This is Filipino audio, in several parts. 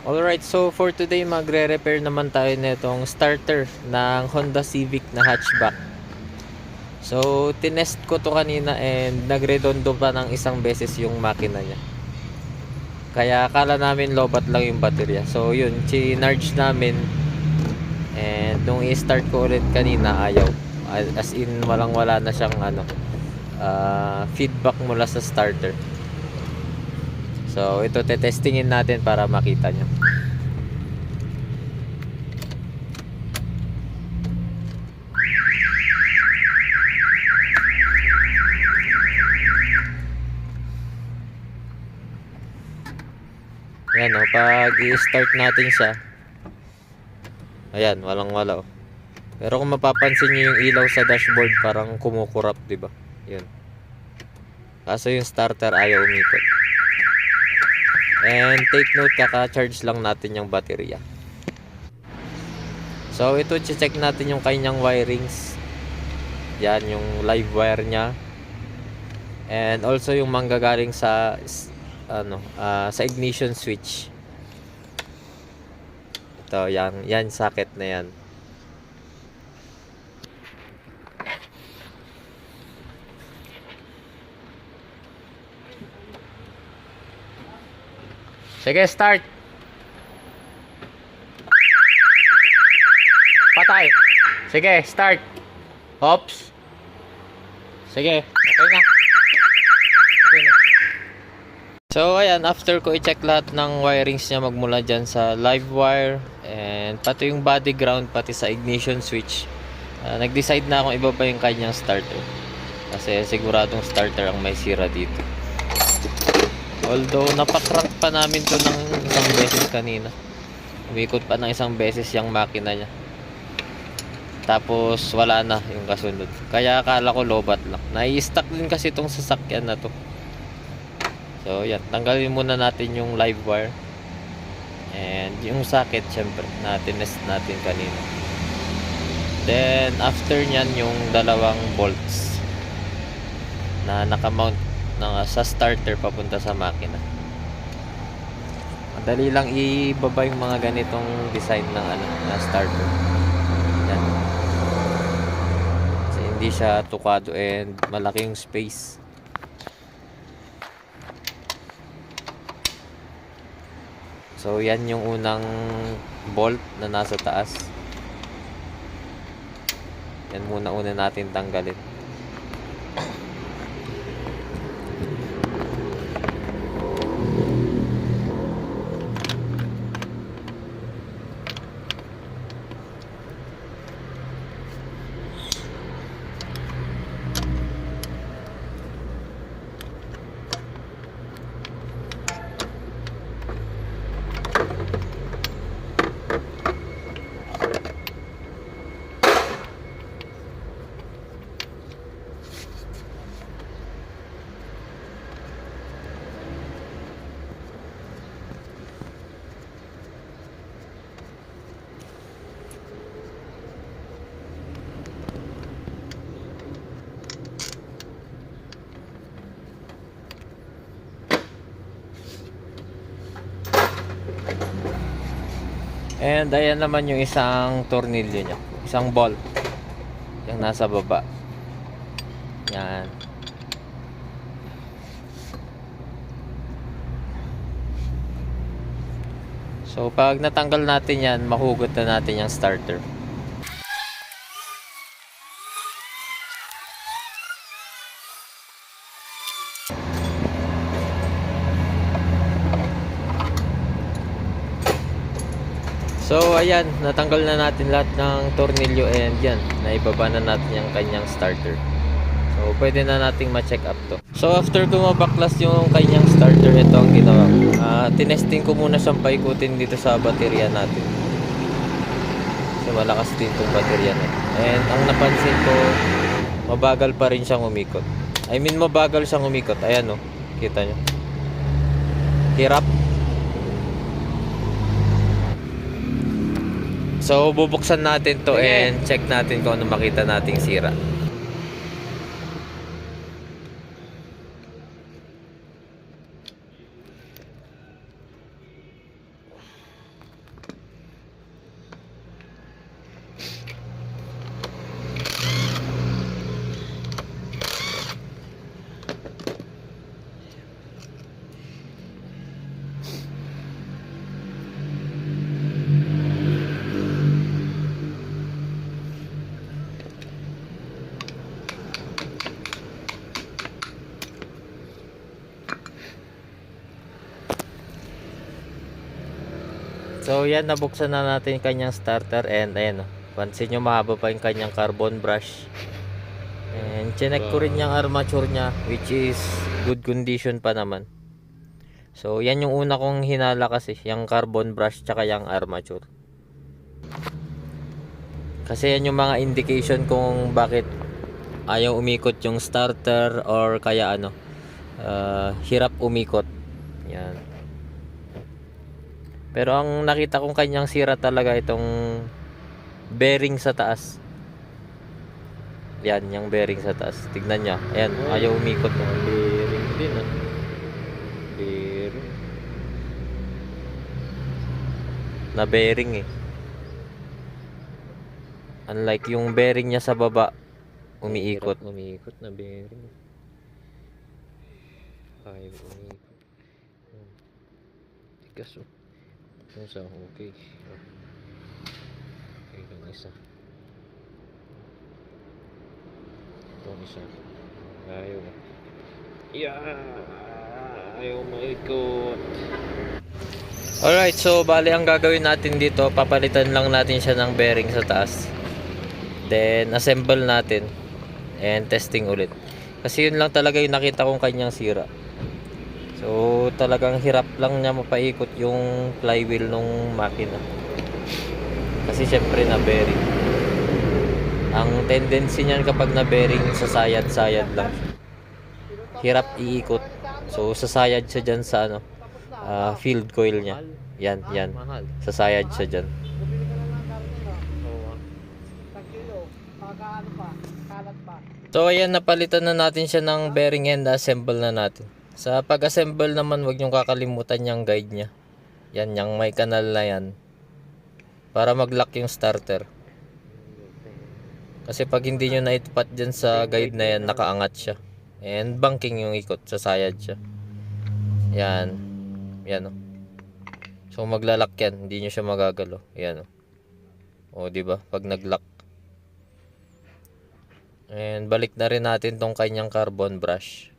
Alright, so for today magre-repair naman tayo nitong starter ng Honda Civic na hatchback. So tinest ko to kanina and nagredondo pa ng isang beses yung makina niya. Kaya akala namin lobat lang yung baterya. So yun, chinarge namin and nung i-start ko ulit kanina ayaw. As in walang wala na siyang feedback mula sa starter. So ito tetestingin natin para makita nyo. Ayan o, pag i-start natin siya, ayan, walang wala o. Pero kung mapapansin nyo yung ilaw sa dashboard, parang kumukurap, diba? Yun. Kaso yung starter ayaw umikot. And take note, kaka-charge lang natin yung baterya. So ito, check natin yung kanyang wirings. Yan, yung live wire nya. And also yung manggagaling sa sa ignition switch. Ito, yan socket na yan. Sige, start. Patay. Sige, start. Oops. Sige, okay na. Okay na. So ayan, after ko i-check lahat ng wirings niya magmula dyan sa live wire and pati yung body ground pati sa ignition switch, nag-decide na akong ibaba yung kanyang starter kasi siguradong starter ang may sira dito. Although napakrank pa namin to ng isang beses kanina, umikot pa ng isang beses yung makina niya, tapos wala na yung kasunod. Kaya akala ko lobat lang. Nai-stuck din kasi itong sasakyan na to. So yan, tanggalin muna natin yung live wire and yung socket syempre na tinest natin kanina. Then after nyan yung dalawang bolts na nakamount sa starter papunta sa makina. Madali lang ibaba yung mga ganitong design ng na starter. Yan. Kasi hindi siya tukado and malaki yung space. So yan yung unang bolt na nasa taas. Yan muna natin tanggalin. And ayan naman yung isang tornilyo nya, isang bolt yung nasa baba. Yan. So pag natanggal natin yan, mahugot na natin yung starter. So ayan, natanggal na natin lahat ng tornilyo and yan, naibaba na natin yung kanyang starter. So pwede na nating ma-check up to. So after ko mabaklas yung kanyang starter, ito ang ginawa ko. Tinesting ko muna siyang paikutin dito sa baterya natin. So malakas din itong baterya natin. And ang napansin ko, mabagal pa rin siyang umikot. I mean mabagal siyang umikot. Ayan o, kita nyo. Hirap. So bubuksan natin to and check natin kung ano makita nating sira. So yan, nabuksan na natin yung kanyang starter and ayan oh. Pansin nyo mahaba pa yung kanyang carbon brush. And chinek ko rin yung armature niya, which is good condition pa naman. So yan yung una kong hinala kasi, yung carbon brush tsaka yung armature. Kasi yan yung mga indication kung bakit ayaw umikot yung starter or kaya ano, hirap umikot. Yan. Pero ang nakita kong kanyang sira talaga itong bearing sa taas. Yan, yung bearing sa taas. Tignan nyo. Ayan, ayaw umikot. Bearing din ah. Bearing. Na bearing eh. Unlike yung bearing niya sa baba, umiikot. Umiikot na bearing. Ayaw umikot. Tigas oh. Isa, okay. Okay, yung isa. Itong isa. Ayaw. Ayaw maikot. Alright, so bali ang gagawin natin dito, papalitan lang natin siya ng bearing sa taas. Then, assemble natin. And testing ulit. Kasi yun lang talaga yung nakita kong kanyang sira. So talagang hirap lang niya mapaikot yung flywheel nung makina. Kasi syempre na bearing. Ang tendency niyan kapag na bearing, sasayad-sayad lang. Hirap iikot. So sasayad siya dyan sa ano, field coil niya. Yan. Sasayad siya dyan. So ayan, napalitan na natin siya ng bearing and assemble na natin. Sa pag-assemble naman, huwag niyong kakalimutan yung guide niya. Yan, yung may kanal na yan. Para mag-lock yung starter. Kasi pag hindi nyo naitapat dyan sa guide na yan, nakaangat siya. And banking yung ikot, sasayad siya. Yan. Yan o. So maglalak yan, hindi nyo siya magagalo. Yan o. O diba, pag nag-lock. And balik na rin natin tong kanyang carbon brush.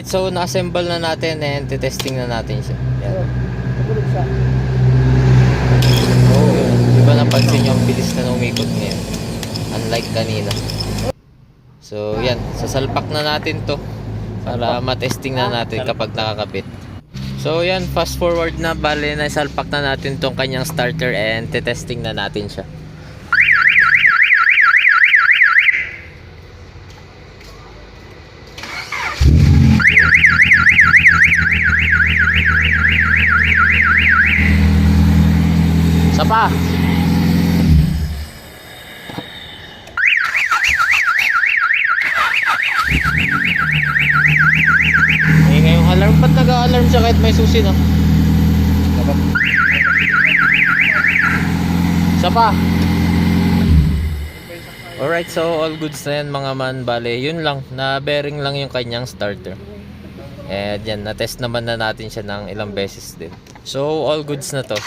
So na-assemble na natin and testing na natin siya. Yan. Oh, di ba napansin nyo ang bilis na umikot niya? Unlike kanina. So yan, sasalpak na natin to para matesting na natin kapag nakakabit. So yan, fast forward na, bale na salpak na natin tong kanyang starter and testing na natin siya. Isa pa. Eh, ngayong alarm. Ba't nag-a-alarm siya kahit may susi, no? Dapat. Isa pa. Alright, so all goods na yan mga man. Bale, yun lang. Na-bearing lang yung kanyang starter. And yan, na-test naman na natin siya ng ilang beses din. So, all goods na to.